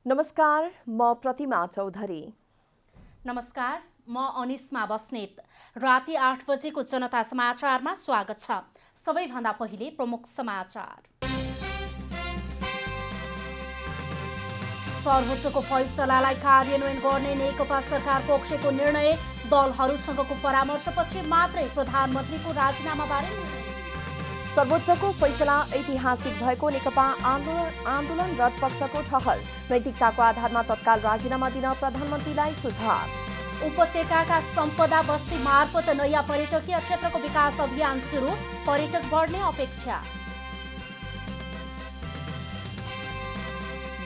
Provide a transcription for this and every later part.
नमस्कार, म प्रतिमा चौधरी। नमस्कार, म अनिस्मा बस्नेत। राति 8 बजेको जनता समाचारमा स्वागत छ। सबैभन्दा पहिले प्रमुख समाचार। सर्वोच्चको फैसलालाई कार्यान्वयन गर्ने नेकपा सरकार पक्षको निर्णय, दलहरूसँगको परामर्शपछि मात्रै प्रधानमन्त्रीको राजीनामाबारे निर्णय। सर्वोच्चको फैसला ऐतिहासिक भएको नेकपा आन्दोलनरत पक्षको ठहर, नैतिकताको आधारमा तत्काल राजीनामा दिन प्रधानमन्त्रीलाई सुझाव। उपत्यकाका सम्पदा बस्ती मार्फत नयाँ पर्यटकीय क्षेत्रको विकास अभियान सुरु, पर्यटक बढ्ने अपेक्षा।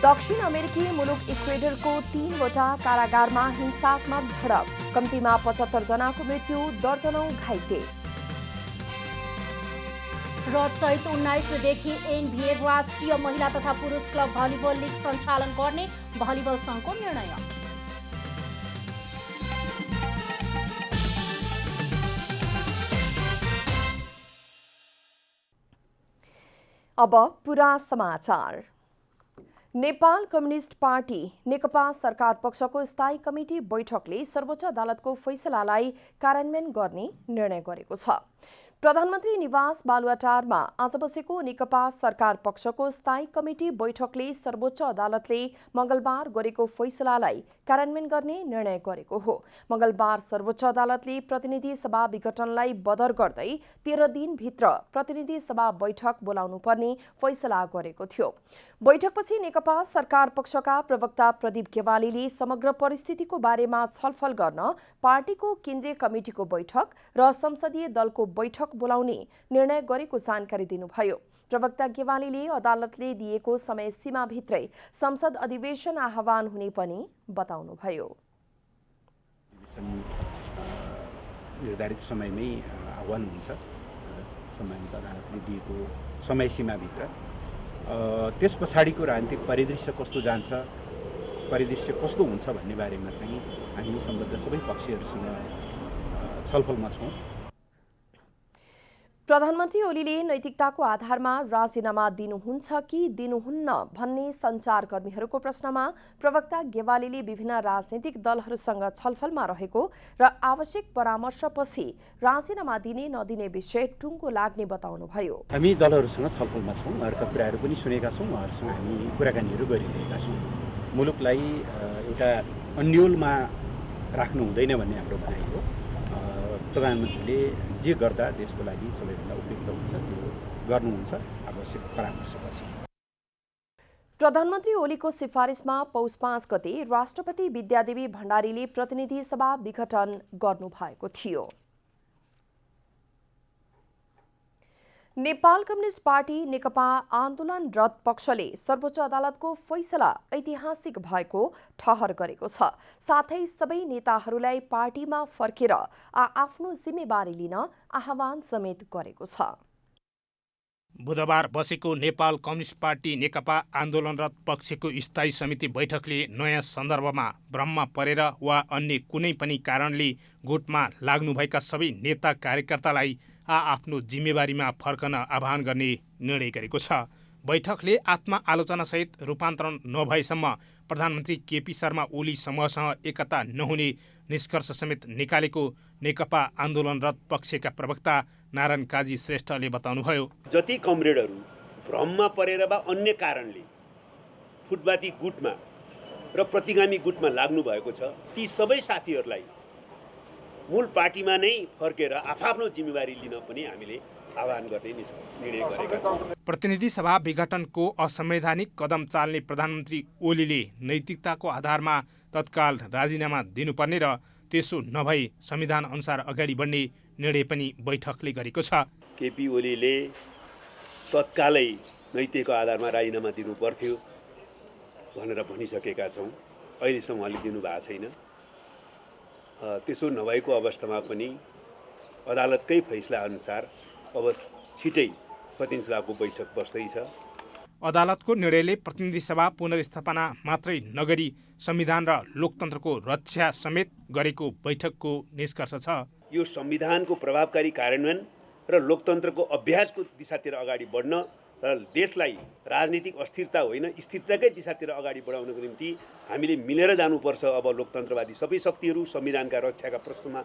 दक्षिण अमेरिकी मुलुक इक्वेडरको 3वटा कारागारमा हिंसात्मक झडप, कम्तीमा 75 जनाको मृत्यु, दर्जनौं घाइते। र चैत 19 देखि एनबिए राष्ट्रिय महिला तथा पुरुष क्लब भलिबल लिग सञ्चालन गर्ने भलिबल संघको निर्णय। अब पूरा समाचार। नेपाल कम्युनिस्ट पार्टी नेकपा सरकार पक्षको स्थायी कमिटी बैठकले सर्वोच्च अदालतको फैसलालाई कार्यान्वयन गर्ने निर्णय गरेको छ। प्रधानमन्त्री निवास बालुवाटारमा आज बसेको नेकपा सरकार पक्षको स्थायी कमिटी बैठकले सर्वोच्च अदालतले मंगलबार गरेको फैसलालाई कार्यान्वयन गर्ने निर्णय गरेको हो। मंगलबार सर्वोच्च अदालतले प्रतिनिधि सभा विघटनलाई बदर गर्दै 13 दिनभित्र प्रतिनिधि सभा बैठक बोलाउनु पर्ने फैसला गरेको थियो। बैठकपछि नेकपा सरकार पक्षका प्रवक्ता प्रदीप गेवालीले समग्र परिस्थितिको बारेमा छलफल गर्न पार्टीको केन्द्रीय कमिटिको बैठक र संसदीय दलको बैठक बोलाउने निर्णय गरेको जानकारी दिनुभयो। प्रवक्ता गेवालीले अदालतले दिएको समय सीमाभित्रै संसद अधिवेशन आह्वान हुने पनि बताउनुभयो। निर्धारित समयमै आह्वान हुन्छ, सम्मानित अदालतले दिएको समय सीमाभित्र। त्यस पछाडिको राजनीतिक परिदृश्य कस्तो जान्छ, परिदृश्य कस्तो हुन्छ भन्ने बारेमा चाहिँ हामी सम्बद्ध सबै पक्षहरूसँग छलफलमा छौँ। प्रधानमन्त्री ओलीले नैतिकताको आधारमा राजीनामा दिनुहुन्छ कि दिनुहुन्न भन्ने सञ्चारकर्मीहरूको प्रश्नमा प्रवक्ता गेवालीले विभिन्न राजनीतिक दलहरूसँग छलफलमा रहेको र आवश्यक परामर्शपछि राजीनामा दिने नदिने विषय टुङ्गो लाग्ने बताउनुभयो। हामी दलहरूसँग छलफलमा छौँ, उहाँहरूका कुराहरू पनि सुनेका छौँ, उहाँहरूसँग हामी कुराकानीहरू गरिरहेका छौँ। मुलुकलाई एउटा अन्योलमा राख्नु हुँदैन भन्ने हाम्रो भनाइ हो। प्रधानमन्त्रीले जे गर्दा देशको लागि सबैभन्दा उपयुक्त हुन्छ त्यो गर्नुहुन्छ आवश्यक परामर्शपछि। प्रधानमन्त्री ओलीको सिफारिसमा पौष 5 गते राष्ट्रपति विद्यादेवी भण्डारीले प्रतिनिधि सभा विघटन गर्नुभएको थियो। नेपाल कम्युनिस्ट पार्टी नेकपा आन्दोलनरत पक्षले सर्वोच्च अदालतको फैसला ऐतिहासिक भएको ठहर गरेको छ। साथै सबै नेताहरूलाई पार्टीमा फर्केर आफ्नो जिम्मेवारी लिन आह्वान समेत गरेको छ। बुधबार बसेको नेपाल कम्युनिस्ट पार्टी नेकपा आन्दोलनरत पक्षको स्थायी समिति बैठकले नयाँ सन्दर्भमा भ्रममा परेर वा अन्य कुनै पनि कारणले गुटमा लाग्नुभएका सबै नेता कार्यकर्तालाई आफ्नो जिम्मेवारीमा फर्कन आह्वान गर्ने निर्णय गरेको छ। बैठकले आत्मआलोचनासहित रूपान्तरण नभएसम्म प्रधानमन्त्री केपी शर्मा ओली समूहसँग एकता नहुने निष्कर्ष समेत निकालेको नेकपा आन्दोलनरत पक्षका प्रवक्ता नारायण काजी श्रेष्ठले बताउनुभयो। जति कमरेडहरू भ्रममा परेर वा अन्य कारणले फुटपाती गुटमा र प्रतिगामी गुटमा लाग्नु भएको छ, ती सबै साथीहरूलाई मूल पार्टीमा नै फर्केर आफ्नो जिम्मेवारी लिन पनि हामीले आह्वान गर्ने निर्णय गरेका छौँ। प्रतिनिधि सभा विघटनको असंवैधानिक कदम चाल्ने प्रधानमन्त्री ओलीले नैतिकताको आधारमा तत्काल राजीनामा दिनुपर्ने र त्यसो नभई संविधान अनुसार अगाडि बढ्ने निर्णय पनि बैठकले गरेको छ। केपी ओलीले तत्कालै नैतिकको आधारमा राजीनामा दिनु पर्थ्यो भनेर भनिसकेका छौँ। अहिलेसम्म उहाँले दिनुभएको छैन। त्यसो नभएको अवस्थामा पनि अदालतकै फैसला अनुसार अब छिटै प्रतिनिधि सभाको बैठक बस्दैछ। अदालतको निर्णयले प्रतिनिधि सभा पुनर्स्थापना मात्रै नगरी संविधान र लोकतन्त्रको रक्षा समेत गरेको बैठकको निष्कर्ष छ। यो संविधानको प्रभावकारी कार्यान्वयन र लोकतन्त्रको अभ्यासको दिशातिर अगाडि बढ्न र देशलाई राजनीतिक अस्थिरता होइन स्थिरताकै दिशातिर अगाडि बढाउनको निम्ति हामीले मिलेर जानुपर्छ। अब लोकतन्त्रवादी सबै शक्तिहरू, संविधानका रक्षाका प्रश्नमा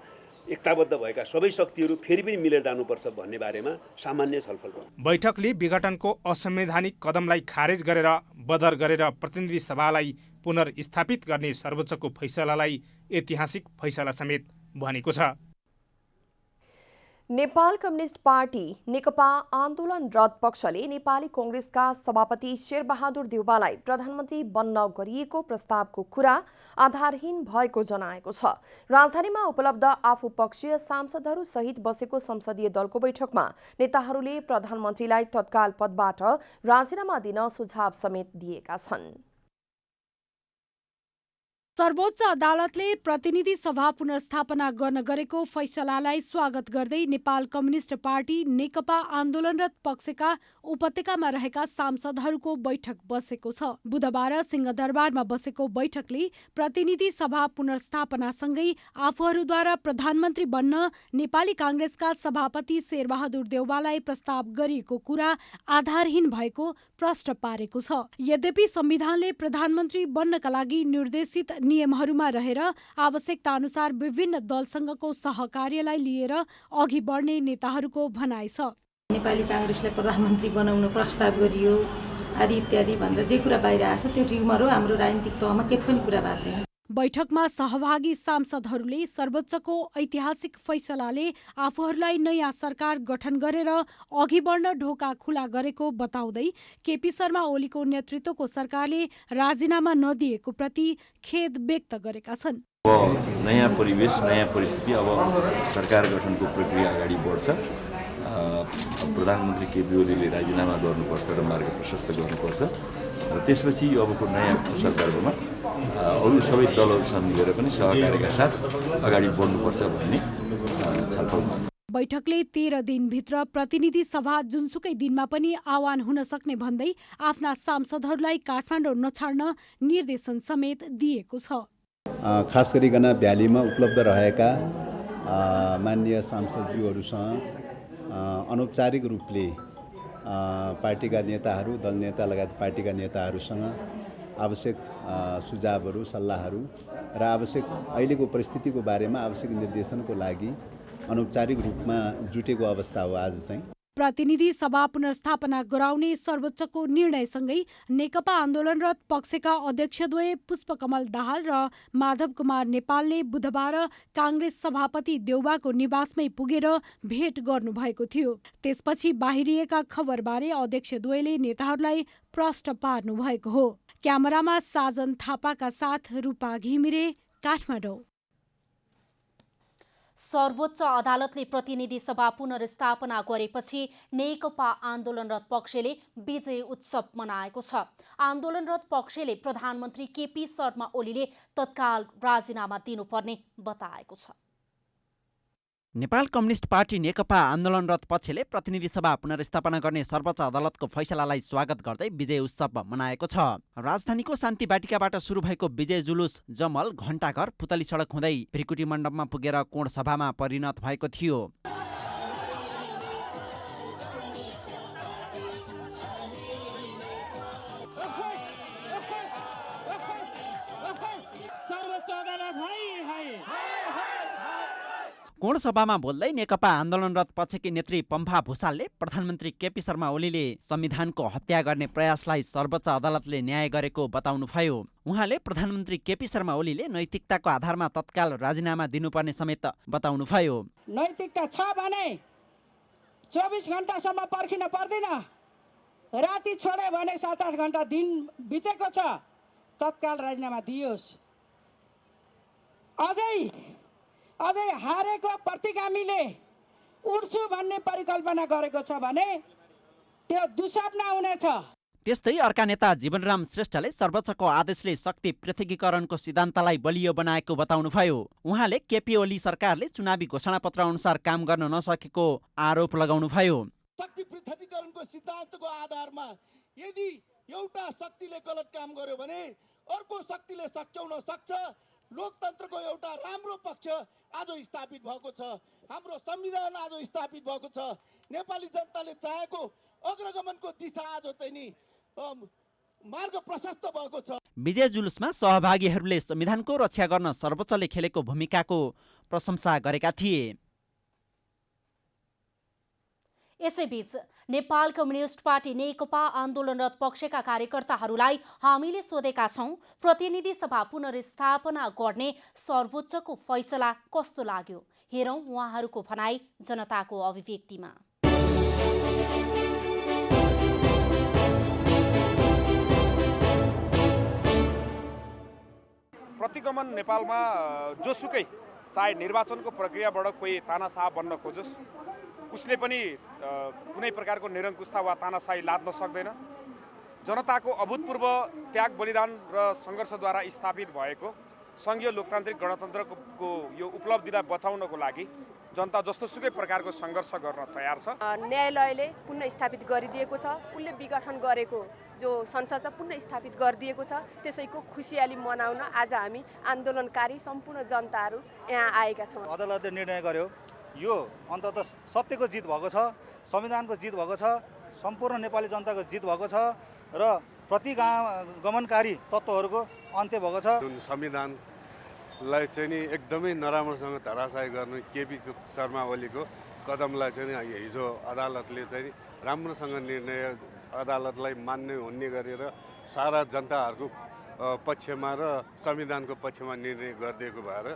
एकताबद्ध भएका सबै शक्तिहरू फेरि पनि मिलेर जानुपर्छ भन्ने बारेमा सामान्य छलफल भयो। बैठकले विघटनको असंवैधानिक कदमलाई खारेज गरेर बदर गरेर प्रतिनिधि सभालाई पुनर्स्थापित गर्ने सर्वोच्चको फैसलालाई ऐतिहासिक फैसला समेत भनेको छ। नेपाल कम्युनिस्ट पार्टी नेकपा आन्दोलनरत पक्षले नेपाली कांग्रेसका सभापति शेरबहादुर देउवालाई प्रधानमन्त्री बन्न गरिएको प्रस्तावको कुरा आधारहीन भएको जनाएको छ। राजधानीमा उपलब्ध आफूपक्षीय सांसदहरू सहित बसेको संसदीय दलको बैठकमा नेताहरूले प्रधानमन्त्रीलाई तत्काल पदबाट राजीनामा दिन सुझाव समेत दिएका छन्। सर्वोच्च अदालतले प्रतिनिधि सभा पुनर्स्थापना गर्न गरेको फैसलालाई स्वागत गर्दै नेपाल कम्युनिस्ट पार्टी नेकपा आन्दोलनरत पक्षका उपत्यकामा रहेका सांसदहरूको बैठक बसेको छ। बुधबार सिंहदरबारमा बसेको बैठकले प्रतिनिधि सभा पुनर्स्थापनासँगै आफूहरूद्वारा प्रधानमन्त्री बन्न नेपाली कांग्रेसका सभापति शेरबहादुर देउवालाई प्रस्ताव गरिएको कुरा आधारहीन भएको प्रश्न पारेको छ। यद्यपि संविधानले प्रधानमन्त्री बन्नका लागि निर्देशित नियमहरूमा रहेर आवश्यकता अनुसार विभिन्न दलसँगको सहकार्यलाई लिएर अघि बढ्ने नेताहरूको भनाइ छ। नेपाली कांग्रेसलाई प्रधानमन्त्री बनाउन प्रस्ताव गरियो आदि इत्यादि भनेर जे कुरा बाहिर आछ त्यो ट्युमर हो। हाम्रो राजनीतिक तहमा केही पनि कुरा भएको छैन। बैठकमा सहभागी सांसदहरूले सर्वोच्चको ऐतिहासिक फैसलाले आफूहरूलाई नयाँ सरकार गठन गरेर अघि बढ्न ढोका खुला गरेको बताउँदै केपी शर्मा ओलीको नेतृत्वको सरकारले राजीनामा नदिएको प्रति खेद व्यक्त गरेका छन्। नयाँ परिवेश, नयाँ परिस्थिति, अब सरकार गठनको प्रक्रिया अगाडि बढ्छ। प्रधानमन्त्री केपी ओलीले राजीनामा गर्नुपर्छ र मार्ग प्रशस्त गर्नुपर्छ र त्यसपछि अबको नयाँ सरकारमा अरू सबै दलहरूसँग मिलेर पनि सहकार्यका साथ अगाडि बढ्नुपर्छ भन्ने छलफल भयो। बैठकले 13 दिनभित्र प्रतिनिधि सभा जुनसुकै दिनमा पनि आह्वान हुन सक्ने भन्दै आफ्ना सांसदहरूलाई काठमाडौँ नछाड्न निर्देशन समेत दिएको छ। खास गरिकन भ्यालीमा उपलब्ध रहेका माननीय सांसदज्यूहरूसँग अनौपचारिक रूपले पार्टीका नेताहरू, दल नेता लगायत पार्टीका नेताहरूसँग आवश्यक सुझावहरू, सल्लाहहरू र आवश्यक अहिलेको परिस्थितिको बारेमा आवश्यक निर्देशनको लागि अनौपचारिक रूपमा जुटेको अवस्था हो। आज चाहिँ प्रतिनिधि सभा पुनर्स्थापना गराउने सर्वोच्चको निर्णयसँगै नेकपा आन्दोलनरत पक्षका अध्यक्षद्वय पुष्पकमल दाहाल र माधव कुमार नेपालले बुधबार कांग्रेस सभापति देउवाको निवासमै पुगेर भेट गर्नुभएको थियो। त्यसपछि बाहिरिएका खबरबारे अध्यक्षद्वयले नेताहरूलाई प्रश्न पार्नु भएको हो। क्यामेरामा साजन थापाका साथ रूपा घिमिरे, काठमाडौँ। सर्वोच्च अदालतले प्रतिनिधि सभा पुनर्स्थापना गरेपछि नेकपा आन्दोलनरत पक्षले विजय उत्सव मनाएको छ। आन्दोलनरत पक्षले प्रधानमन्त्री केपी शर्मा ओलीले तत्काल राजीनामा दिनुपर्ने बताएको छ। नेपाल कम्युनिस्ट पार्टी नेकपा आन्दोलनरत पक्षले प्रतिनिधि सभा पुनर्स्थापना गर्ने सर्वोच्च अदालतको फैसलालाई स्वागत गर्दै विजय उत्सव मनाएको छ। राजधानीको शान्ति बाटिकाबाट सुरु भएको विजय जुलुस जमल, घण्टाघर, पुतली सडक हुँदै भ्रिकुटी मण्डपमा पुगेर कोण सभामा परिणत भएको थियो। कोण सभामा बोल्दै नेकपा आन्दोलनरत पक्षकी नेत्री पम्फा भूषालले प्रधानमन्त्री केपी शर्मा ओलीले संविधानको हत्या गर्ने प्रयासलाई सर्वोच्च अदालतले न्याय गरेको बताउनुभयो। उहाँले प्रधानमन्त्री केपी शर्मा ओलीले नैतिकताको आधारमा तत्काल राजीनामा दिनुपर्ने समेत बताउनुभयो। नैतिकता छ भने 24 घण्टासम्म पर्खिन पर्दैन। राति छोडे भने 7-8 घण्टा दिन बितेको छ, तत्काल राजीनामा दियोस्। अझै हारेको प्रतिगामीले उड्छु भन्ने परिकल्पना गरेको छ भने त्यो दुःस्वप्न हुनेछ। त्यस्तै अर्का नेता जीवनराम श्रेष्ठले सर्वोच्चको आदेशले शक्ति पृथकीकरणको सिद्धान्तलाई बलियो बनाएको बताउनुभयो। उहाँले केपी ओली सरकारले चुनावी घोषणापत्र अनुसार काम गर्न नसकेको आरोप लगाउनुभयो। शक्ति पृथकीकरणको सिद्धान्तको आधारमा यदि एउटा शक्तिले गलत काम गर्यो भने अर्को शक्तिले सच्याउन सक्छ। लोकतन्त्रको एउटा राम्रो पक्ष आज स्थापित भएको छ। हाम्रो संविधान आज स्थापित भएको छ। नेपाली जनताले चाहेको अग्रगमनको दिशा आज चाहिँ नि मार्ग प्रशस्त भएको छ। विजय जुलुसमा सहभागीहरूले संविधानको रक्षा गर्न सर्वोच्चले खेलेको भूमिकाको प्रशंसा गरेका थिए। यसैबीच नेपाल कम्युनिस्ट पार्टी नेकपा आन्दोलनरत पक्षका कार्यकर्ताहरूलाई हामीले सोधेका छौं, प्रतिनिधि सभा पुनर्स्थापना गर्ने सर्वोच्चको फैसला कस्तो लाग्यो? हेरौं उहाँहरूको भनाई जनताको अभिव्यक्तिमा। प्रतिगमन नेपालमा जोसुकै चाहे निर्वाचनको प्रक्रियाबाट कोही तानाशाह बन्न खोजोस्, उसले पनि कुनै प्रकारको निरङ्कुशता वा तानाशाही लाद्न सक्दैन। जनताको अभूतपूर्व त्याग बलिदान र सङ्घर्षद्वारा स्थापित भएको सङ्घीय लोकतान्त्रिक गणतन्त्रको यो उपलब्धिलाई बचाउनको लागि जनता जस्तोसुकै प्रकारको सङ्घर्ष गर्न तयार छ। न्यायालयले पुनः स्थापित गरिदिएको छ, उसले विघटन गरेको जो संसद छ पुनः स्थापित गरिदिएको छ। त्यसैको खुसियाली मनाउन आज हामी आन्दोलनकारी सम्पूर्ण जनताहरू यहाँ आएका छौँ। अदालतले निर्णय गर्यो, यो अन्ततः सत्यको जित भएको छ, संविधानको जित भएको छ, सम्पूर्ण नेपाली जनताको जित भएको छ र प्रतिगमनकारी तत्त्वहरूको अन्त्य भएको छ। जुन संविधानलाई चाहिँ नि एकदमै नराम्रोसँग धराशायी गर्ने केपी शर्मा ओलीको कदमलाई चाहिँ हिजो अदालतले चाहिँ राम्रोसँग निर्णय अदालतलाई मान्ने हुने गरेर सारा जनताहरूको पक्षमा र संविधानको पक्षमा निर्णय गरिदिएको भएर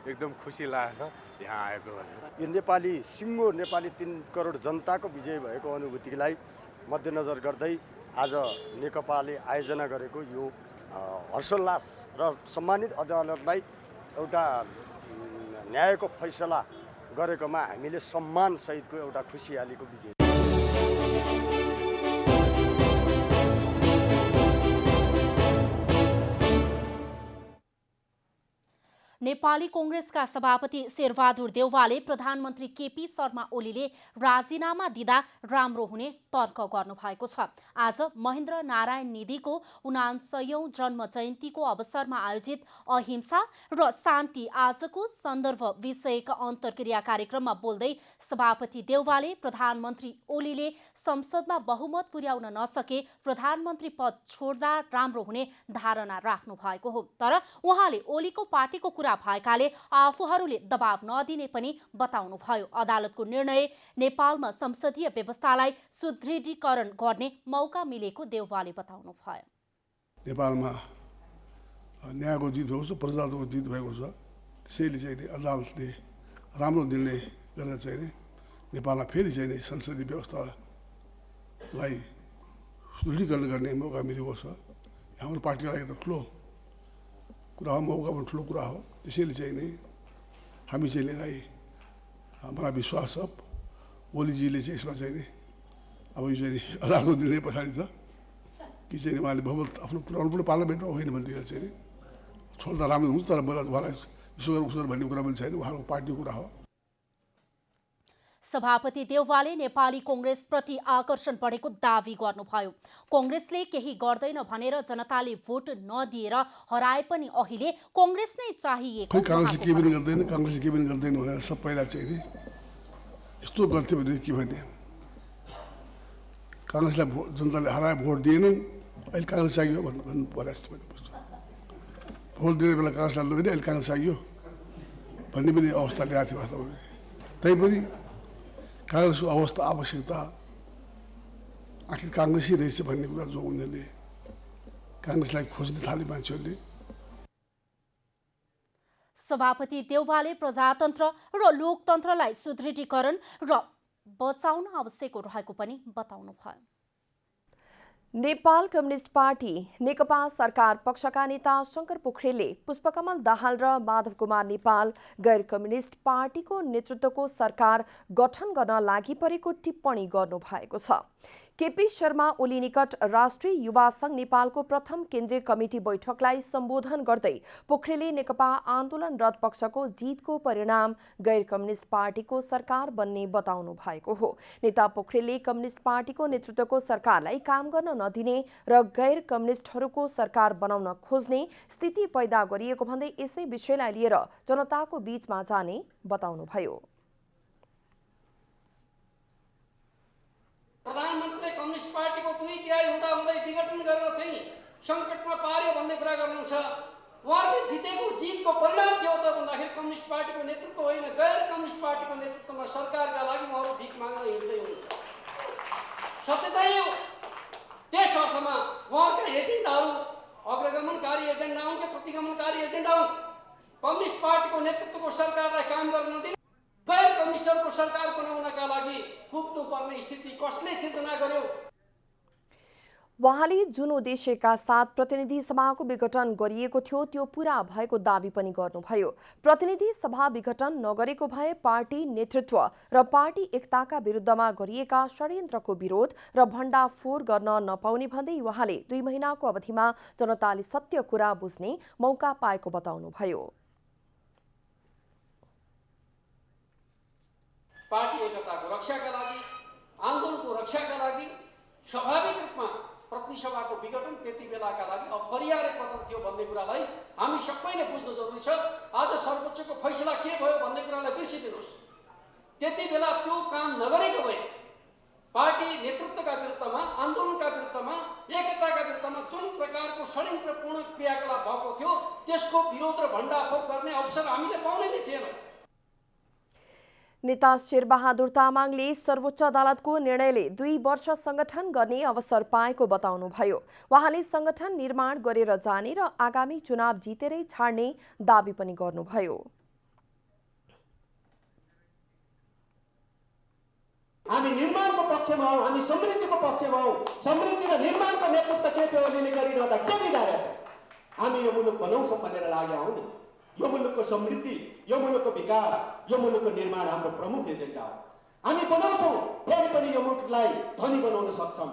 एकदम खुसी लागेर यहाँ आएको छ। यो नेपाली सिङ्गो नेपाली 3 करोड जनताको विजय भएको अनुभूतिलाई मध्यनजर गर्दै आज नेकपाले आयोजना गरेको यो हर्षोल्लास र सम्मानित अदालतलाई एउटा न्यायको फैसला गरेकोमा हामीले सम्मान सहितको एउटा खुसियालीको विजय। नेपाली कांग्रेसका सभापति शेरबहादुर देउवाले प्रधानमन्त्री केपी शर्मा ओलीले राजीनामा दिँदा राम्रो हुने तर्क गर्नुभएको छ। आज महेन्द्र नारायण निधिको 79औं जन्म जयन्तीको अवसरमा आयोजित अहिंसा र शान्ति आजको सन्दर्भ विषयक अन्तर्क्रिया कार्यक्रममा बोल्दै सभापति देउवाले प्रधानमन्त्री ओलीले संसदमा बहुमत पुर्याउन नसके प्रधानमन्त्री पद छोड्दा राम्रो हुने धारणा राख्नु भएको हो। तर उहाँले ओलीको पार्टीको कुरा भएकाले आफूहरूले दबाब नदिने पनि बताउनुभयो। अदालतको निर्णय नेपालमा संसदीय व्यवस्थालाई सुदृढीकरण गर्ने मौका मिलेको देउवाले बताउनुभयो। नेपालमा न्यायको जित भएको छ, प्रजातन्त्रको जित भएको छ। त्यसैले चाहिँ अदालतले राम्रो निर्णय गरेर चाहिँ नेपालमा फेरि चाहिँ संसदीय व्यवस्थालाई सुदृढीकरण गर्ने मौका मिलेको छ। हाम्रो पार्टीका लागि त ठुलो कुरा हो, मौका पनि ठुलो कुरा हो। त्यसैले चाहिँ नि हामी चाहिँ मलाई विश्वास छ ओलीजीले चाहिँ यसमा चाहिँ नि अब यो चाहिँ अदालतको निर्णय पछाडि छ कि चाहिँ उहाँले बहुमत आफ्नो पुऱ्याउनु पनि पार्लियामेन्टमा होइन भनेदेखि चाहिँ नि छोड्दा राम्रो हुन्छ। तर मलाई उहाँलाई उसो भन्ने कुरा पनि छैन, उहाँको पार्टीको कुरा हो। सभापति देउवाले नेपाली कांग्रेसप्रति आकर्षण बढेको दावी गर्नुभयो। कांग्रेसले केही गर्दैन भनेर जनताले भोट नदिएर हराए पनि अहिले कांग्रेस नै चाहिएको। कांग्रेसले केही पनि गर्दैन, कांग्रेसले केही पनि गर्दैन भनेर सब पहिला चाहिँ यस्तो गर्थ्यो भने के भने कांग्रेसलाई जनताले हराए भोट दिएनन्, अहिले कांग्रेस चाहियो भन्नु पर्यो जस्तो मैले बुझ्छु। भोट दिने बेला कांग्रेसलाई लगेन, अहिले कांग्रेस चाहियो भन्ने पनि अवस्था ल्याएको थियो वास्तवमा। तैपनि कांग्रेसको अवस्था आवश्यकता आखिर कांग्रेसै रहेछ भन्ने कुरा जो उनीहरूले कांग्रेसलाई खोज्न थाले मान्छेहरूले। सभापति देउवाले प्रजातन्त्र र लोकतन्त्रलाई सुदृढीकरण र बचाउन आवश्यक रहेको पनि बताउनुभयो। नेपाल कम्युनिस्ट पार्टी नेकपा सरकार पक्षका नेता शंकर पोखरेलले पुष्पकमल दाहाल र माधव कुमार नेपाल गैर कम्युनिस्ट पार्टीको नेतृत्वको सरकार गठन गर्न लागि परेको टिप्पणी गर्नुभएको छ। केपी शर्मा ओली निकट राष्ट्रिय युवा संघ नेपालको प्रथम केन्द्रीय कमिटी बैठकलाई सम्बोधन गर्दै पोखरेलले नेकपा आन्दोलनरत पक्षको जितको परिणाम गैर कम्युनिस्ट पार्टीको सरकार बन्ने बताउनु भएको हो। नेता पोखरेलले कम्युनिस्ट पार्टीको नेतृत्वको सरकारलाई काम गर्न नदिने र गैर कम्युनिस्टहरूको सरकार बनाउन खोज्ने स्थिति पैदा गरिएको भन्दै यसै विषयलाई लिएर जनताको बीचमा जाने बताउनुभयो। प्रधानमन्त्रीले तिहाई हुँदाहुँदै विघटन गरेर चाहिँ सङ्कटमा पार्यो भन्ने कुरा गर्नुहुन्छ। उहाँहरूले जितेको जितको परिणाम के हो त भन्दाखेरि कम्युनिस्ट पार्टीको नेतृत्व होइन, गैर कम्युनिस्ट पार्टीको नेतृत्वमा सरकारका लागि उहाँहरू भिख माग्न हिँड्दै हुनुहुन्छ। सत्यता यो त्यस अर्थमा उहाँहरूका एजेन्डाहरू अग्रगमनकारी एजेन्डा हुन् कि प्रतिगमनकारी एजेन्डा हुन्, कम्युनिस्ट पार्टीको नेतृत्वको सरकारलाई काम गर्न नदिने, गैर कम्युनिस्टहरूको सरकार बनाउनका लागि कुद्नुपर्ने स्थिति कसले सिर्जना गर्यो? उहाँले जुन उद्देश्यका साथ प्रतिनिधि सभाको विघटन गरिएको थियो त्यो पूरा भएको दावी पनि गर्नुभयो। प्रतिनिधि सभा विघटन नगरेको भए पार्टी नेतृत्व र पार्टी एकताका विरुद्धमा गरिएका षड्यन्त्रको विरोध र भण्डाफोर गर्न नपाउने भन्दै उहाँले 2 महिनाको अवधिमा जनताले सत्य कुरा बुझ्ने मौका पाएको बताउनुभयो। पार्टी एकताको रक्षाका लागि, आन्दोलनको रक्षाका लागि स्वाभाविक रूपमा प्रतिनिधि सभाको विघटन त्यति बेलाका लागि अपरिहार्य कदम थियो भन्ने कुरालाई हामी सबैले बुझ्नु जरुरी छ। आज सर्वोच्चको फैसला के भयो भन्ने कुरालाई बिर्सिदिनुहोस्। त्यति बेला त्यो काम नगरेको भए पार्टी नेतृत्वका विरुद्धमा, आन्दोलनका विरुद्धमा, एकताका विरुद्धमा जुन प्रकारको षड्यन्त्रपूर्ण क्रियाकलाप भएको थियो त्यसको विरोध र भण्डाफोर गर्ने अवसर हामीले पाउनै नै थिएन। नेता शेरबहादुर तामाङले सर्वोच्च अदालतको निर्णयले 2 वर्ष संगठन गर्ने अवसर पाएको बताउनुभयो। उहाँले संगठन निर्माण गरेर जाने र आगामी चुनाव जितेरै छाड्ने दावी पनि गर्नुभयो। हामी निर्माणको पक्षमा हौं, हामी समृद्धिको पक्षमा हौं। समृद्धि र निर्माणको नेतृत्व केपी ओलीले गरिरहँदा के बिगार्यो? हामी यो मुलुक बनाउँछौँ भनेर लाग्यो हौ नि। यो मुलुकको समृद्धि, यो मुलुकको विकास, यो मुलुकको निर्माण हाम्रो प्रमुख एजेन्डा हो। हामी बनाउँछौँ, फेरि पनि यो मुलुकलाई धनी बनाउन सक्छौँ।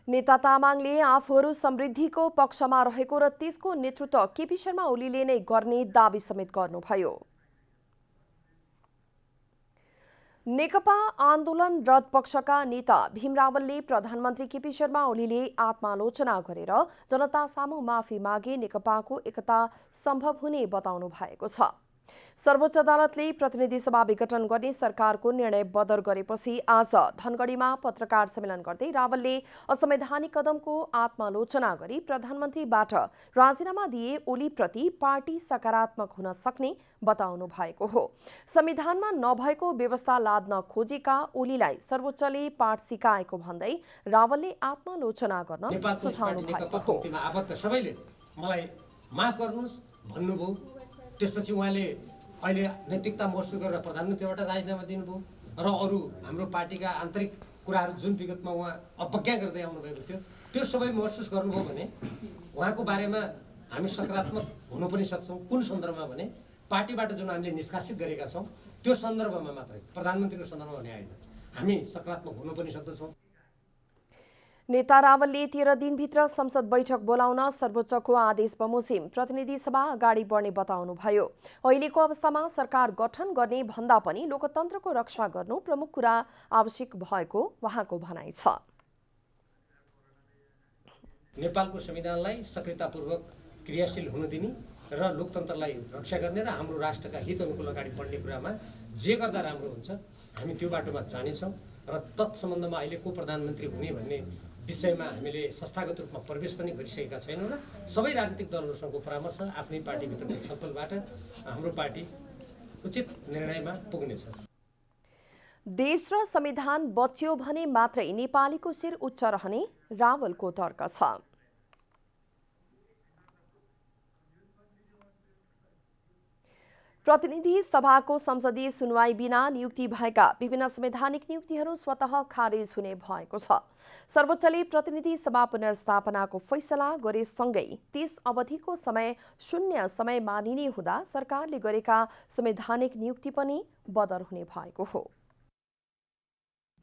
नेता तामाङले आफूहरू समृद्धिको पक्षमा रहेको र त्यसको नेतृत्व केपी शर्मा ओलीले नै गर्ने दावी समेत गर्नुभयो। नेकपा आन्दोलनरत पक्षका नेता भीम रावलले प्रधानमन्त्री केपी शर्मा ओलीले आत्मालोचना गरेर जनता सामु माफी मागे नेकपाको एकता सम्भव हुने बताउनु भएको छ। सर्वोच्च अदालतले प्रतिनिधि सभा विघटन गर्ने सरकारको निर्णय बदर गरेपछि आज धनगढीमा पत्रकार सम्मेलन गर्दै रावलले असंवैधानिक कदमको आत्मालोचना गरी प्रधानमन्त्रीबाट राजीनामा दिए ओलीप्रति पार्टी सकारात्मक हुन सक्ने बताउनु भएको हो। संविधानमा नभएको व्यवस्था लाद्न खोजेका ओलीलाई सर्वोच्चले पाठ सिकाएको भन्दै रावलले आत्मालोचना गर्न सुझाउनु भएको हो। सबैले मलाई माफ गर्नुस् भन्नुभयो। त्यसपछि उहाँले अहिले नैतिकता महसुस गरेर प्रधानमन्त्रीबाट राजीनामा दिनुभयो र अरू हाम्रो पार्टीका आन्तरिक कुराहरू जुन विगतमा उहाँ अवज्ञा गर्दै आउनुभएको थियो त्यो सबै महसुस गर्नुभयो भने उहाँको बारेमा हामी सकारात्मक हुन पनि सक्छौँ। कुन सन्दर्भमा भने पार्टीबाट जुन हामीले निष्कासित गरेका छौँ त्यो सन्दर्भमा मात्रै, प्रधानमन्त्रीको सन्दर्भमा भने होइन, हामी सकारात्मक हुन पनि सक्दछौँ। नेता रावलले 13 दिनभित्र संसद बैठक बोलाउन सर्वोच्चको आदेश बमोजिम प्रतिनिधि सभा अगाडि बढ्ने बताउनुभयो। अहिलेको अवस्थामा सरकार गठन गर्ने भन्दा पनि लोकतन्त्रको रक्षा गर्नु प्रमुख कुरा आवश्यक भएको उहाँको भनाइ छ। नेपालको संविधानलाई सक्रियतापूर्वक क्रियाशील हुन दिने र लोकतन्त्रलाई रक्षा गर्ने र हाम्रो राष्ट्रका हित अनुकूल अगाडि बढ्ने कुरामा जे गर्दा राम्रो हुन्छ हामी त्यो बाटोमा जानेछौँ र तत्सम्बन्धमा अहिले को प्रधानमन्त्री हुने भन्ने विषयमा हामीले संस्थागत रूपमा प्रवेश पनि गरिसकेका छैनौँ र सबै राजनीतिक दलहरूसँगको परामर्श आफ्नै पार्टीभित्रको छलफलबाट हाम्रो पार्टी उचित निर्णयमा पुग्नेछ। देश र संविधान बच्यो भने मात्रै नेपालीको शिर उच्च रहने रावलको तर्क छ। प्रतिनिधि सभाको संसदीय सुनवाई बिना नियुक्ति भएका विभिन्न संवैधानिक नियुक्तिहरू स्वतः खारेज हुने भएको छ। सर्वोच्चले प्रतिनिधि सभा पुनर्स्थापनाको फैसला गरेसँगै 30 अवधिको समय शून्य समय मानिने हुँदा सरकारले गरेका संवैधानिक नियुक्ति पनि बदर हुने भएको हो।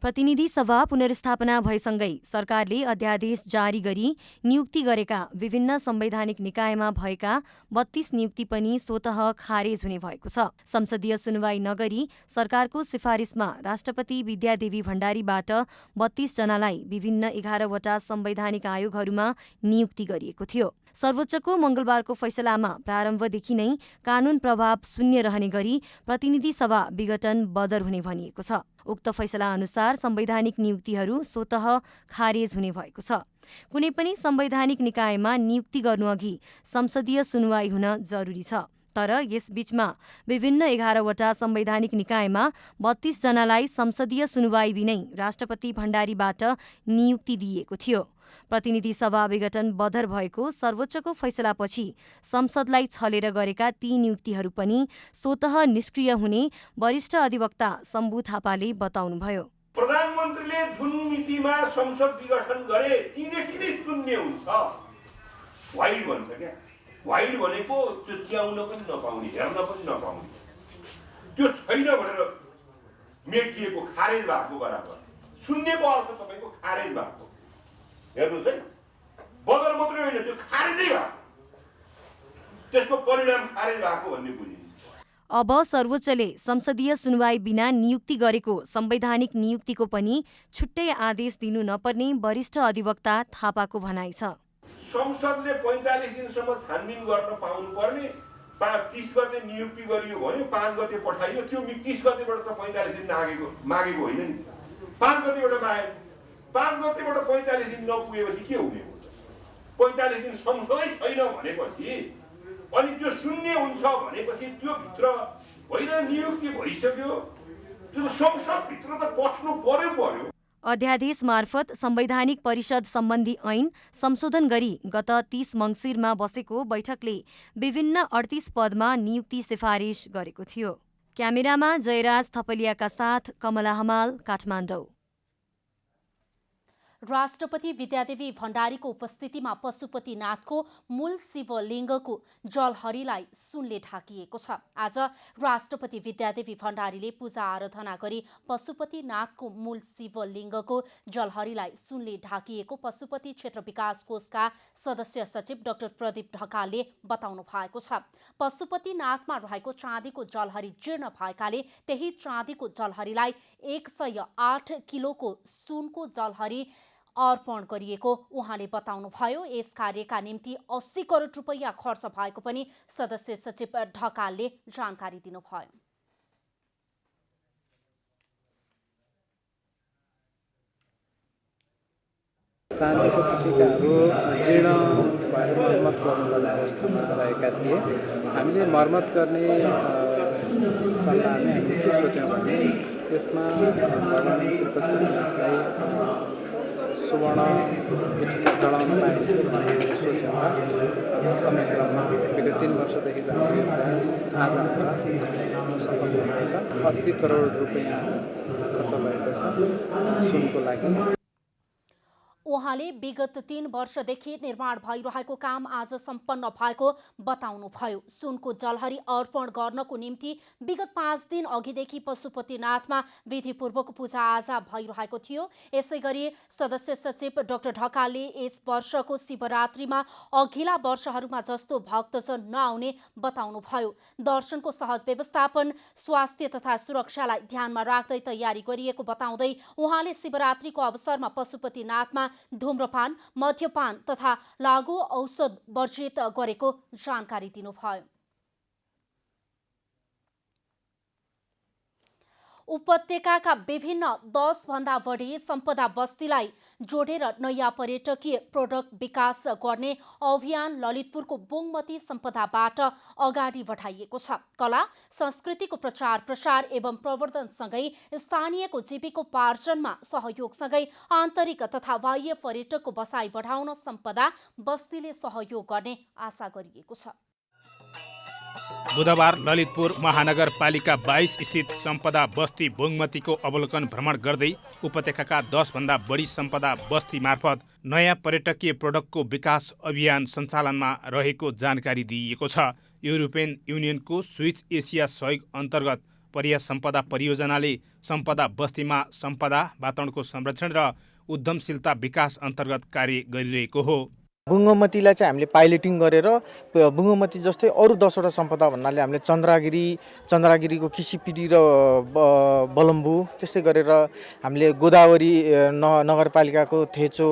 प्रतिनिधि सभा पुनर्स्थापना भएसँगै सरकारले अध्यादेश जारी गरी नियुक्ति गरेका विभिन्न संवैधानिक निकायमा भएका 32 नियुक्ति पनि स्वतः खारेज हुने भएको छ। संसदीय सुनवाई नगरी सरकारको सिफारिसमा राष्ट्रपति विद्यादेवी भण्डारीबाट 32 जनालाई विभिन्न 11 वटा संवैधानिक आयोगहरूमा नियुक्ति गरिएको थियो। सर्वोच्चको मंगलबारको फैसलामा प्रारम्भदेखि नै कानून प्रभाव शून्य रहने गरी प्रतिनिधि सभा विघटन बदर हुने भनिएको छ। उक्त फैसला अनुसार अनुसार संवैधानिक नियुक्तिहरू स्वतः खारेज हुने भएको छ। कुनै पनि संवैधानिक निकायमा नियुक्ति गर्नुअघि संसदीय सुनवाई हुन जरुरी छ। तर यसबीचमा विभिन्न 11वटा संवैधानिक निकायमा 32 जनालाई संसदीय सुनवाई बिनै राष्ट्रपति भण्डारीबाट नियुक्ति दिइएको थियो। प्रतिनिधि सभा विघटन बदर भएको सर्वोच्चको फैसलापछि संसदलाई छलेर गरेका ती नियुक्तिहरू पनि स्वतः निष्क्रिय हुने वरिष्ठ अधिवक्ता शम्भु थापाले बताउनुभयो। प्रधानमन्त्रीले जुन मितिमा संसद विघटन गरे तीदेखि नै शून्य हुन्छ। वाइड भन्छ क्या, वाइड भनेको त्यो च्याउन पनि नपाउने, हेर्न पनि नपाउने, त्यो छैन भनेर मेटिएको, खारेज भएको बराबर। शून्यको अर्थ तपाईँको खारेज भएको, हेर्नुहोस् है, बदर मात्रै होइन, त्यो खारेजै भएको, त्यसको परिणाम खारेज भएको भन्ने बुझिन्छ। अब सर्वोच्चले संसदीय सुनवाई बिना नियुक्ति गरेको संवैधानिक नियुक्तिको पनि छुट्टै आदेश दिनु नपर्ने वरिष्ठ अधिवक्ता थापाको भनाइ छ। संसदले 45 दिनसम्म छानबिन गर्न पाउनुपर्ने, 30 गते नियुक्ति गरियो भने 5 गते पठाइयो, त्यो 30 गतेबाट त 45 दिन मागेको होइन नि, 5 गतेबाट मागे, 5 गतेबाट 45 दिन नपुगेपछि के हुने हो? 45 दिन संसदै छैन भनेपछि अनि त्यो शून्य हुन्छ भनेपछि त्यो भित्र होइन नियुक्ति भइसक्यो, त्यो संसदभित्र त पस्नु पर्यो। अध्यादेश मार्फत संवैधानिक परिषद सम्बन्धी ऐन संशोधन गरी गत 30 मङ्सिरमा बसेको बैठकले विभिन्न 38 पदमा नियुक्ति सिफारिस गरेको थियो। क्यामेरामा जयराज थपलियाका साथ कमला हमाल, काठमाडौँ। राष्ट्रपति विद्यादेवी भण्डारीको उपस्थितिमा पशुपतिनाथको मूल शिवलिङ्गको जलहरीलाई सुनले ढाकिएको छ। आज राष्ट्रपति विद्यादेवी भण्डारीले पूजा आराधना गरी पशुपतिनाथको मूल शिवलिङ्गको जलहरीलाई सुनले ढाकिएको पशुपति क्षेत्र विकास कोषका सदस्य सचिव डाक्टर प्रदीप ढकालले बताउनु भएको छ। पशुपतिनाथमा रहेको चाँदीको जलहरी जीर्ण भएकाले त्यही चाँदीको जलहरीलाई 108 किलोको सुनको जलहरी अर्पण गरिएको उहाँले बताउनुभयो। यस कार्यका निम्ति 80 करोड रुपैयाँ खर्च भएको पनि सदस्य सचिव ढकालले जानकारी दिनुभयो। चाँदीको पत्रिकाहरू जीर्ण भएर मर्मत गर्नुपर्ने अवस्थामा रहेका थिए। हामीले मर्मत गर्ने सल्लाहमा हामीले के सोच्यौँ भने यसमा भगवान् श्री पशुपतिनाथलाई सुवर्ण पत्रिका चढाउन पाइन्थ्यो भन्ने हामीले सोच्यौँ। समयक्रममा विगत 3 वर्षदेखि हाम्रो यो प्रयास आज आएर सफल भएको छ। 80 करोड रुपैयाँ खर्च भएको छ सुनको लागि। उहाँले विगत 3 वर्षदेखि निर्माण भइरहेको काम आज सम्पन्न भएको बताउनुभयो। सुनको जलहरी अर्पण गर्नको निम्ति विगत 5 दिन अघिदेखि पशुपतिनाथमा विधिपूर्वक पूजाआजा भइरहेको थियो। यसैगरी सदस्य सचिव डाक्टर ढकालले यस वर्षको शिवरात्रिमा अघिल्ला वर्षहरूमा जस्तो भक्तजन नआउने बताउनुभयो। दर्शनको सहज व्यवस्थापन, स्वास्थ्य तथा सुरक्षालाई ध्यानमा राख्दै तयारी गरिएको बताउँदै उहाँले शिवरात्रिको अवसरमा पशुपतिनाथमा धूम्रपान, मद्यपान तथा लागू औषध वर्जित गरेको जानकारी दिनुभयो। उपत्यकाका विभिन्न 10 भन्दा बढी सम्पदा बस्तीलाई जोडेर नयाँ पर्यटकीय प्रोडक्ट विकास गर्ने अभियान ललितपुरको बोङमती सम्पदाबाट अगाडि बढाइएको छ। कला संस्कृतिको प्रचार प्रसार एवं प्रवर्धनसँगै स्थानीयको जीविकोपार्जनमा सहयोगसँगै आन्तरिक तथा बाह्य पर्यटकको बसाई बढाउन सम्पदा बस्तीले सहयोग गर्ने आशा गरिएको छ। बुधबार ललितपुर महानगरपालिका 22 स्थित सम्पदा बस्ती बोङमतीको अवलोकन भ्रमण गर्दै उपत्यकाका 10 भन्दा बढी सम्पदा बस्ती मार्फत नयाँ पर्यटकीय प्रोडक्टको विकास अभियान सञ्चालनमा रहेको जानकारी दिइएको छ। युरोपियन युनियनको स्विच एसिया सहयोग अन्तर्गत पर्या सम्पदा परियोजनाले सम्पदा बस्तीमा सम्पदा वातावरणको संरक्षण र उद्यमशीलता विकास अन्तर्गत कार्य गरिरहेको हो। बुङ्गमतीलाई चाहिँ हामीले पाइलटिङ गरेर बुङ्गमती जस्तै अरू 10वटा सम्पदा भन्नाले हामीले चन्द्रागिरीको किसिपिडी र बलम्बु, त्यस्तै गरेर हामीले गोदावरी नगरपालिकाको थेचो,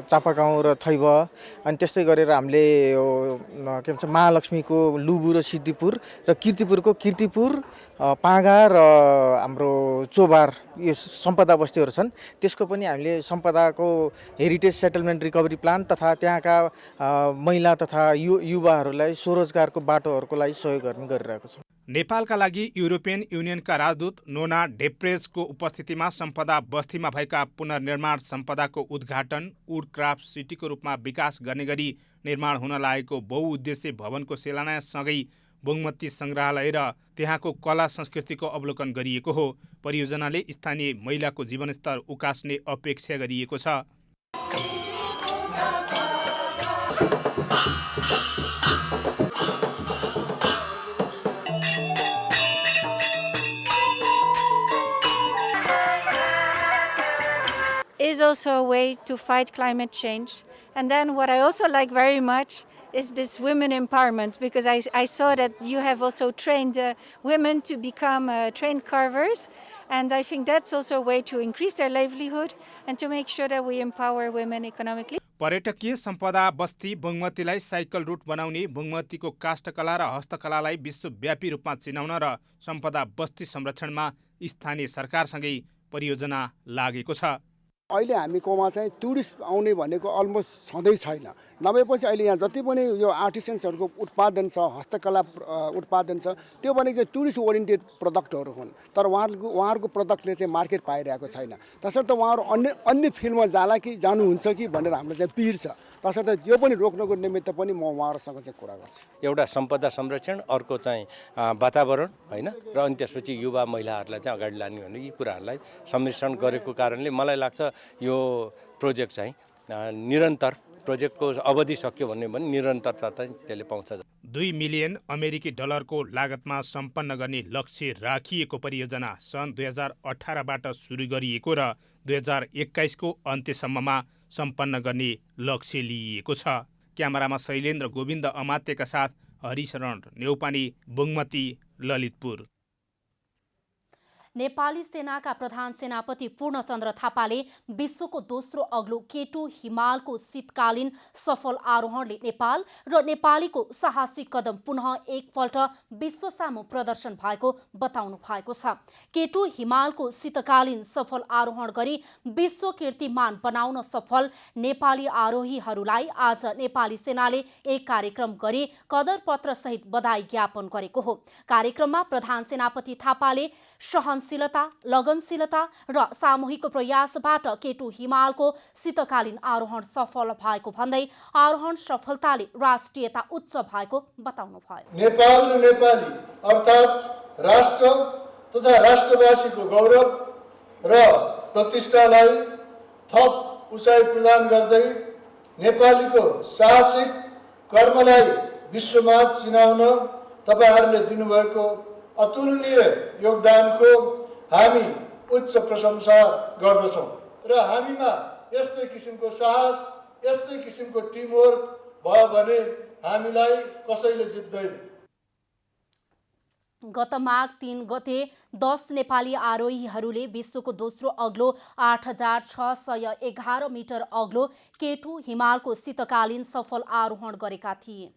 चापागाउँ र थैब, अनि त्यस्तै गरेर हामीले के भन्छ महालक्ष्मीको लुबु र सिद्धिपुर र किर्तिपुरको किर्तिपुर, पाँगा र हाम्रो चोबार यो सम्पदा बस्तीहरू छन् त्यसको पनि हामीले सम्पदाको हेरिटेज सेटलमेन्ट रिकभरी प्लान तथा त्यहाँका महिला तथा युवाहरूलाई स्वरोजगारको बाटोहरूको लागि सहयोग गर्ने गरिरहेको छौँ। नेपालका लागि युरोपियन युनियनका राजदूत नोना डेप्रेजको उपस्थितिमा सम्पदा बस्तीमा भएका पुनर्निर्माण सम्पदाको उद्घाटन वुडक्राफ्ट सिटीको रूपमा विकास गर्ने गरी निर्माण हुन लागेको बहुउद्देश्य भवनको शिलान्याससँगै बुङमती सङ्ग्रहालय र त्यहाँको कला संस्कृतिको अवलोकन गरिएको हो। परियोजनाले स्थानीय महिलाको जीवनस्तर उकास्ने अपेक्षा गरिएको छ। Is also a way to fight climate change. And then what I also like very much is this women empowerment, because I saw that you have also trained women to become trained carvers, and I think that's also a way to increase their livelihood and to make sure that we empower women economically. पर्यटकीय सम्पदा बस्ती बुङमतीलाई cycle root बनाउने, बुङमतीको काष्ठकला र हस्तकलालाई विश्वव्यापी रूपमा चिनाउन र सम्पदा बस्ती संरक्षणमा स्थानीय सरकारसँगै परियोजना लागेको छ। अहिले हामीकोमा चाहिँ टुरिस्ट आउने भनेको अलमोस्ट छँदै छैन। नभएपछि अहिले यहाँ जति पनि यो आर्टिसन्सहरूको उत्पादन छ, हस्तकला उत्पादन छ, त्यो भनेको चाहिँ टुरिस्ट ओरिएन्टेड प्रडक्टहरू हुन्। तर उहाँहरूको प्रडक्टले चाहिँ मार्केट पाइरहेको छैन। तसर्थ उहाँहरू अन्य फिल्डमा जाला कि जानुहुन्छ कि भनेर हामीलाई चाहिँ पिर छ। तसर्थ यो पनि रोक्नको निमित्त पनि म उहाँहरूसँग चाहिँ कुरा गर्छु। एउटा सम्पदा संरक्षण, अर्को चाहिँ वातावरण हैन, र अनि त्यसपछि युवा महिलाहरूलाई चाहिँ अगाडि लाने भन्ने यी कुराहरूलाई सम्मिश्रण गरेको कारणले मलाई लाग्छ यो प्रोजेक्ट चाहिँ निरन्तर, प्रोजेक्टको अवधि सक्यो भने निरन्तरता चाहिँ त्यसले पाउँछ। 2 मिलियन अमेरिकी डलरको लागतमा सम्पन्न गर्ने लक्ष्य राखिएको परियोजना सन् 2018बाट सुरु गरिएको र 2021 को अन्त्यसम्ममा सम्पन्न गर्ने लक्ष्य लिइएको छ। क्यामेरामा शैलेन्द्र गोविन्द अमात्यका साथ हरिशरण नेउपानी, बुङमती, ललितपुर। नेपाली सेनाका प्रधान सेनापति पूर्णचन्द्र थापाले विश्वको दोस्रो अग्लो केटु हिमालको शीतकालीन सफल आरोहणले नेपाल र नेपालीको साहसिक कदम पुनः एकपल्ट विश्व सामु प्रदर्शन भएको बताउनु भएको छ। केटु हिमालको शीतकालीन सफल आरोहण गरी विश्व कीर्तिमान बनाउन सफल नेपाली आरोहीहरूलाई आज नेपाली सेनाले एक कार्यक्रम गरी कदर पत्र सहित बधाई ज्ञापन गरेको हो। कार्यक्रममा प्रधान सेनापति थापाले सहनशीलता, लगनशीलता र सामूहिक प्रयासबाट केटु हिमालको शीतकालीन आरोहण सफल भएको भन्दै आरोहण सफलताले राष्ट्रियता उच्च भएको बताउनु भयो। नेपाल र नेपाली अर्थात् राष्ट्र तथा राष्ट्रवासीको गौरव र प्रतिष्ठालाई थप उचाइ प्रदान गर्दै नेपालीको साहसिक कर्मलाई विश्वमा चिनाउन तपाईहरूले दिनुभएको अतुलनीय योगदानको हामी उच्च प्रशंसा गर्दछौँ र हामीमा यस्तै किसिमको साहस, यस्तै किसिमको टिमवर्क भयो भने हामीलाई कसैले जित्दैन। गत माघ 3 गते 10 नेपाली आरोहीहरूले विश्वको दोस्रो अग्लो 8611 मिटर अग्लो केटु हिमालको शीतकालीन सफल आरोहण गरेका थिए।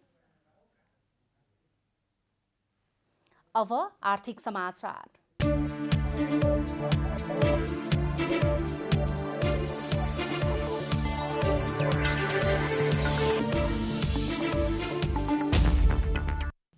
अब आर्थिक समाचार।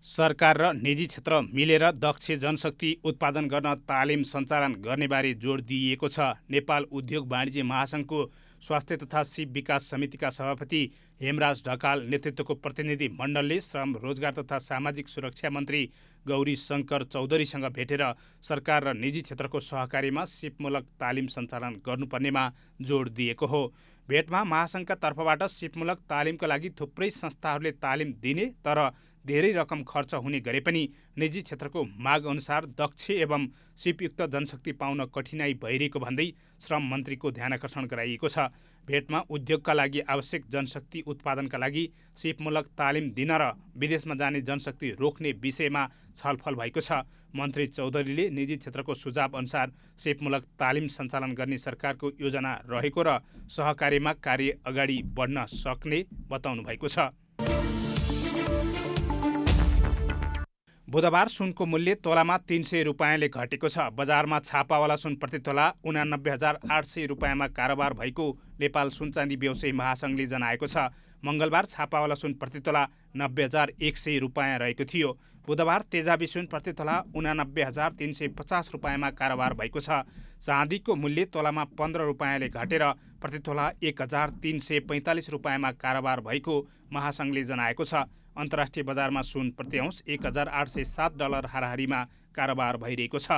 सरकार र निजी क्षेत्र मिलेर दक्ष जनशक्ति उत्पादन गर्न तालिम सञ्चालन गर्नेबारे जोड दिइएको छ। नेपाल उद्योग वाणिज्य महासङ्घको स्वास्थ्य तथा सिप विकास समितिका सभापति हेमराज ढकाल नेतृत्वको प्रतिनिधि मण्डलले श्रम, रोजगार तथा सामाजिक सुरक्षा मन्त्री गौरी शङ्कर चौधरीसँग भेटेर सरकार र निजी क्षेत्रको सहकारीमा सिपमूलक तालिम सञ्चालन गर्नुपर्नेमा जोड दिएको हो। भेटमा महासङ्घका तर्फबाट सिपमूलक तालिमका लागि थुप्रै संस्थाहरूले तालिम दिने तर धेरै रकम खर्च हुने गरे पनि निजी क्षेत्रको माग अनुसार दक्ष एवं सिपयुक्त जनशक्ति पाउन कठिनाई भइरहेको भन्दै श्रम मन्त्रीको ध्यानकर्षण गराइएको छ। भेटमा उद्योगका लागि आवश्यक जनशक्ति उत्पादनका लागि सिपमूलक तालिम दिन र विदेशमा जाने जनशक्ति रोक्ने विषयमा छलफल भएको छ। मन्त्री चौधरीले निजी क्षेत्रको सुझाव अनुसार सिपमूलक तालिम सञ्चालन गर्ने सरकारको योजना रहेको र सहकारीमा कार्य अगाडि बढ्न सक्ने बताउनु भएको छ। बुधबार सुनको मूल्य तोलामा 300 रुपियाँले घटेको छ। बजारमा छापावाला सुन प्रति तोला 89,800 रुपियाँमा कारोबार भएको नेपाल सुनचाँदी व्यवसायी महासङ्घले जनाएको छ। मङ्गलबार छापावाला सुन प्रति तोला 90,100 रुपियाँ रहेको थियो। बुधबार तेजाबी सुन प्रति तोला 89,350 रुपियाँमा कारोबार भएको छ। चाँदीको मूल्य तोलामा 15 रुपियाँले घटेर प्रति तोला 1,345 रुपियाँमा कारोबार भएको महासङ्घले जनाएको छ। अन्तर्राष्ट्रिय बजारमा सुन प्रति औँस $1,807 हाराहारीमा कारोबार भइरहेको छ।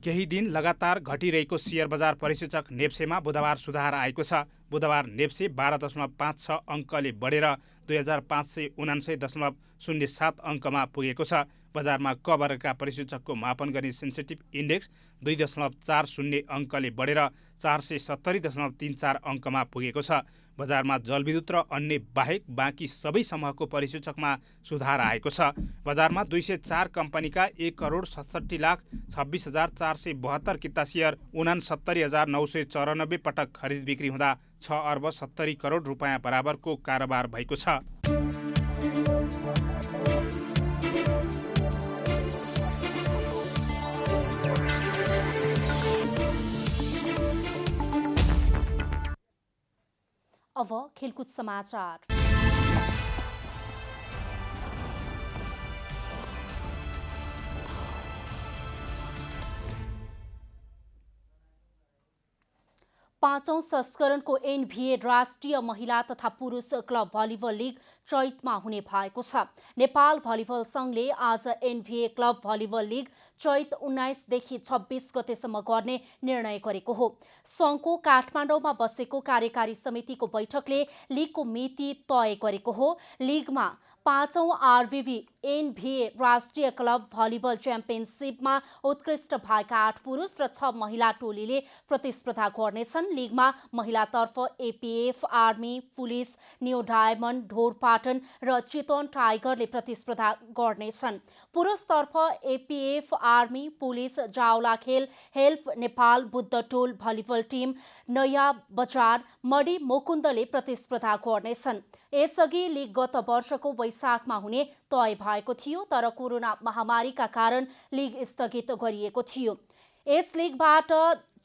केही दिन लगातार घटिरहेको सेयर बजार परिसूचक नेप्सेमा बुधबार सुधार आएको छ। बुधबार नेप्से 12.56 अङ्कले बढेर 2,579.07 अङ्कमा पुगेको छ। बजारमा क वर्गका परिसूचकको मापन गर्ने सेन्सिटिभ इन्डेक्स 2.40 अङ्कले बढेर 470.34 अङ्कमा पुगेको छ। बजारमा जलविद्युत र अन्य बाहेक बाँकी सबै समूहको परिसूचकमा सुधार आएको छ। बजारमा 204 कम्पनीका 1,67,26,472 किता सेयर 69,994 पटक खरिद बिक्री हुँदा 6,70 करोड रुपियाँ बराबरको कारोबार भएको छ। अब खेलकुद समाचार। पाँचौं संस्करणको एनभिए राष्ट्रिय महिला तथा पुरुष क्लब भलिबल लिग चैतमा हुने भएको छ। नेपाल भलिबल संघले आज एनभिए क्लब भलिबल लिग चैत 19 देखि 26 गतेसम्म गर्ने निर्णय गरेको हो। संघको काठमाडौँमा बसेको कार्यकारी समितिको बैठकले लिगको मिति तय गरेको हो। लिगमा पाँचौं आरबिभी एनभिए राष्ट्रिय क्लब भलिबल च्याम्पियनसिपमा उत्कृष्ट भएका 8 पुरुष र 6 महिला टोलीले प्रतिस्पर्धा गर्नेछन्। लिगमा महिलातर्फ APF, army, police, new diamond, Dhorpatan र चितवन टाइगरले प्रतिस्पर्धा गर्नेछन्। पुरुषतर्फ APF, army, police, Jawalakhel, help Nepal, Buddhatol volleyball team, Naya Bazar, मडी मुकुन्दले प्रतिस्पर्धा गर्नेछन्। यसअघि लिग गत वर्षको वैशाखमा हुने तय भएको थियो, तर कोरोना महामारीका कारण लिग स्थगित गरिएको थियो। यस लिगबाट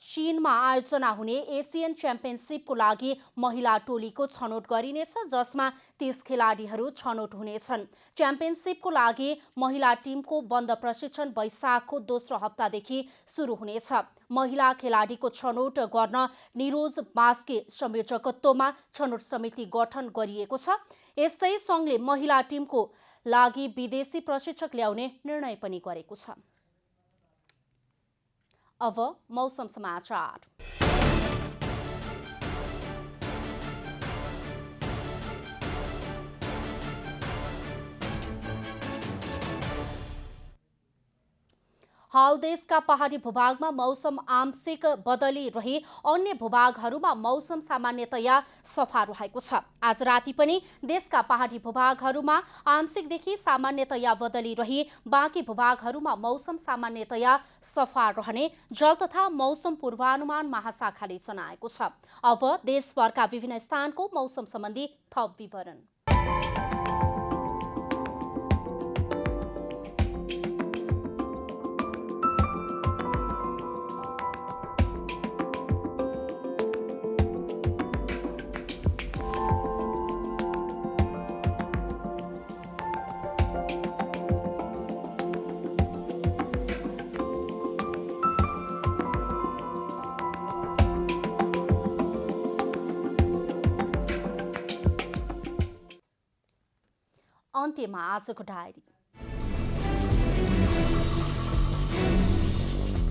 चीनमा आयोजना हुने एसियन च्याम्पियनसिपको लागि महिला टोलीको छनौट गरिनेछ, जसमा 30 खेलाडीहरू छनौट हुनेछन्। च्याम्पियनसिपको लागि महिला टिमको बन्द प्रशिक्षण वैशाखको दोस्रो हप्तादेखि सुरु हुनेछ। महिला खेलाडीको छनौट गर्न निरोज बास्के संयोजकत्वमा छनौट समिति गठन गरिएको छ। यस्तै संघले महिला टिमको लागि विदेशी प्रशिक्षक ल्याउने निर्णय पनि गरेको छ। अब मौसम समाचार। हाल देशका पहाडी भूभागमा मौसम आंशिक बदली रही अन्य भूभागहरूमा मौसम सामान्यतया सफा रहेको छ। आज राति पनि देशका पहाडी भूभागहरूमा आंशिकदेखि सामान्यतया बदली रही बाँकी भूभागहरूमा मौसम सामान्यतया सफा रहने जल तथा मौसम पूर्वानुमान महाशाखाले जनाएको छ। अब देशभरका विभिन्न स्थानको मौसम सम्बन्धी थप विवरण। अन्त्यमा आजको डायरी।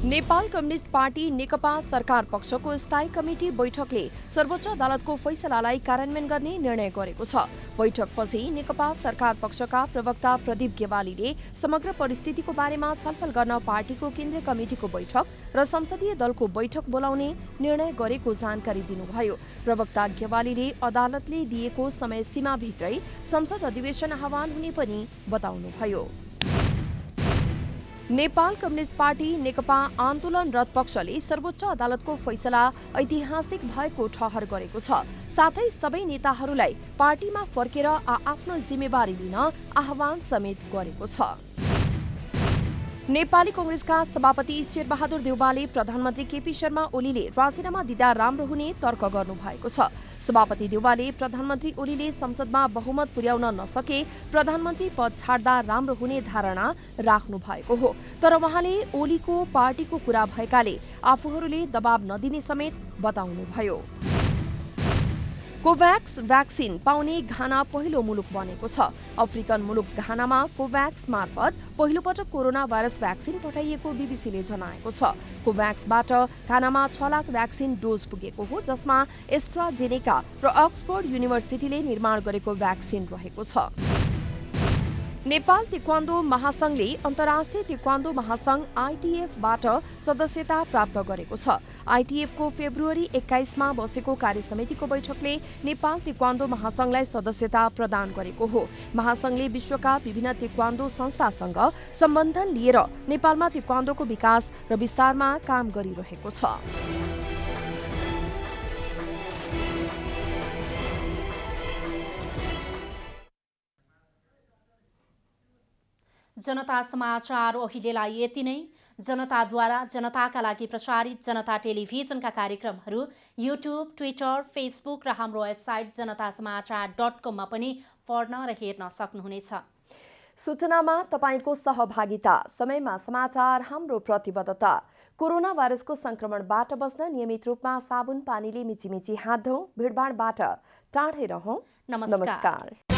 नेपाल कम्युनिस्ट पार्टी नेकपा सरकार पक्षको स्थायी कमिटी बैठकले सर्वोच्च अदालतको फैसलालाई कार्यान्वयन गर्ने निर्णय गरेको छ। बैठकपछि नेकपा सरकार पक्षका प्रवक्ता प्रदीप गेवालीले समग्र परिस्थितिको बारेमा छलफल गर्न पार्टीको केन्द्रीय कमिटीको बैठक र संसदीय दलको बैठक बोलाउने निर्णय गरेको जानकारी दिनुभयो। प्रवक्ता गेवालीले अदालतले दिएको समय सीमाभित्रै संसद अधिवेशन आह्वान हुने पनि बताउनुभयो। नेपाल कम्युनिस्ट पार्टी नेकपा आन्दोलनरत पक्षले सर्वोच्च अदालतको फैसला ऐतिहासिक भएको ठहर गरेको छ। साथै सबै नेताहरूलाई पार्टीमा फर्केर आफ्नो जिम्मेवारी लिन आह्वान समेत गरेको छ। नेपाली कांग्रेसका सभापति शेरबहादुर देउवाले प्रधानमन्त्री केपी शर्मा ओलीले राजीनामा दिँदा राम्रो हुने तर्क गर्नुभएको छ। सभापति देउवाले प्रधानमन्त्री ओलीले संसदमा बहुमत पुर्याउन नसके प्रधानमन्त्री पद छाड्दा राम्रो हुने धारणा राख्नु भएको हो। तर उहाँले ओलीको पार्टीको कुरा भएकाले आफूहरूले दबाब नदिने समेत बताउनुभयो। कोभ्याक्स भ्याक्सिन पाउने घाना पहिलो मुलुक बनेको छ। अफ्रिकन मुलुक घानामा कोभ्याक्स मार्फत पहिलो पटक कोरोना भाइरस भ्याक्सिन पठाइएको बीबीसीले जनाएको छ। कोभ्याक्सबाट घानामा 6 लाख भ्याक्सिन डोज पुगेको हो, जसमा एस्ट्राजेनेका र अक्सफोर्ड युनिभर्सिटीले निर्माण गरेको भ्याक्सिन रहेको छ। नेपाल ताइक्वान्डो महासंघले अन्तर्राष्ट्रिय ताइक्वान्डो महासंघ आइटिएफबाट सदस्यता प्राप्त गरेको छ। आइटिएफको फेब्रुअरी 21मा बसेको कार्यसमितिको बैठकले नेपाल ताइक्वान्डो महासंघलाई सदस्यता प्रदान गरेको हो। महासंघले विश्वका विभिन्न ताइक्वान्डो संस्थासँग सम्बन्धन लिएर नेपालमा ताइक्वान्डोको विकास र विस्तारमा काम गरिरहेको छ। जनता समाचार अहिलेलाई यति नै। जनताद्वारा जनताका लागि प्रसारित जनता टेलिभिजनका कार्यक्रमहरू युट्युब, ट्विटर, फेसबुक र हाम्रो वेबसाइट जनतासमाचार.com मा पनि पढ्न र हेर्न सक्नुहुनेछ। सूचनामा तपाईको सहभागिता, समयमा समाचार हाम्रो प्रतिबद्धता। कोरोना भाइरसको संक्रमणबाट बच्न नियमित रूपमा साबुन पानीले मिचिमिची हात धौँ, भिडभाडबाट टाढै रहौं। नमस्कार।